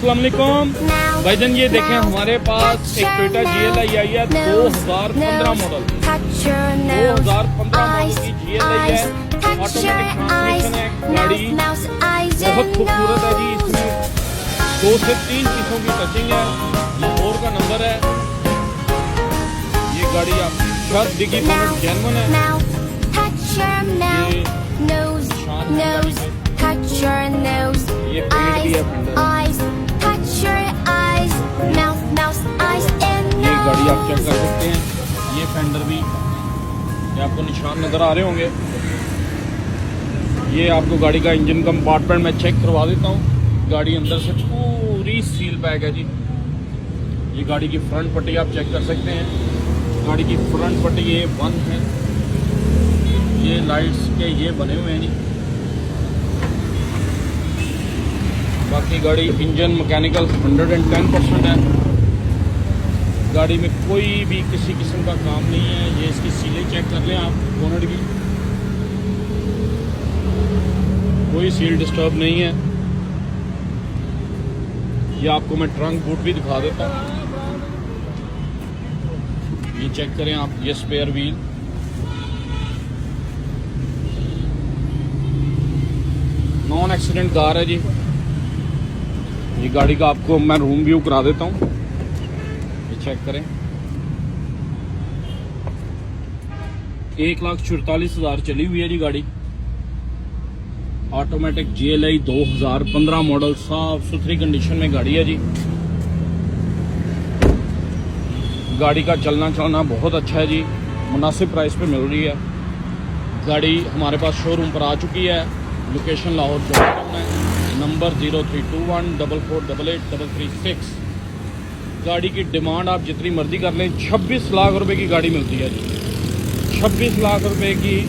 अस्सलाम वालेकुम भाईजान, ये देखें हमारे पास एक टोयोटा GLI आई है 2015 मॉडल। 2015 मॉडल की GLI है, ऑटोमेटिक ट्रांसमिशन है। गाड़ी बहुत खूबसूरत है जी। इसमें 2 से 3 चीजों की टचिंग है। लाहौर का नंबर है। ये गाड़ी आप छत डिग्गी बोनट जेन्युइन है। ये पेंट भी है फेंडर। ये गाड़ी आप चेक कर सकते हैं। ये फेंडर भी, ये आपको निशान नजर आ रहे होंगे। ये आपको गाड़ी का इंजन कंपार्टमेंट में चेक करवा देता हूँ। गाड़ी अंदर से पूरी सील पैक है जी। ये गाड़ी की फ्रंट पट्टी आप चेक कर सकते हैं। गाड़ी की फ्रंट पट्टी ये 1 है। ये लाइट्स के ये बने हुए हैं जी। बाकी गाड़ी इंजन मैकेनिकल 110% है। गाड़ी में कोई भी किसी किस्म का काम नहीं है। ये इसकी सीलें चेक कर लें आप, बोनट की कोई सील डिस्टर्ब नहीं है। ये आपको मैं ट्रंक बूट भी दिखा देता हूँ। ये चेक करें आप, ये spare wheel, non accident car है जी। ये गाड़ी का आपको मैं रूम व्यू करा देता हूँ। ये चेक करें, 1,44,000 चली हुई है जी गाड़ी। ऑटोमेटिक GLI 2015 मॉडल, साफ सुथरी कंडीशन में गाड़ी है जी। गाड़ी का चलना चलना बहुत अच्छा है जी। मुनासिब प्राइस पे मिल रही है। गाड़ी हमारे पास शोरूम पर आ चुकी है। लोकेशन लाहौर जॉर्डन है। नंबर 032144883336। गाड़ी की डिमांड आप जितनी मर्जी कर लें, 26 लाख रुपए की गाड़ी मिलती है जी। 26 लाख रुपए की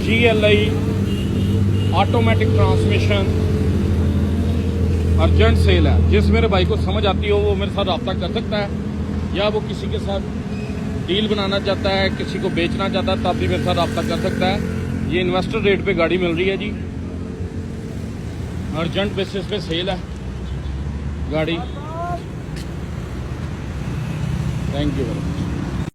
GLI automatic transmission urgent sale है। जिस मेरे भाई को समझ आती हो वो मेरे साथ रब्ता कर सकता है, या वो किसी के साथ डील बनाना चाहता है, किसी को बेचना चाहता है, तब भी मेरे साथ रब्ता कर सकता है। ये इन्वेस्टर रेट पे गाड़ी मिल रही है जी। अर्जेंट बेसिस पे सेल है गाड़ी। Thank you.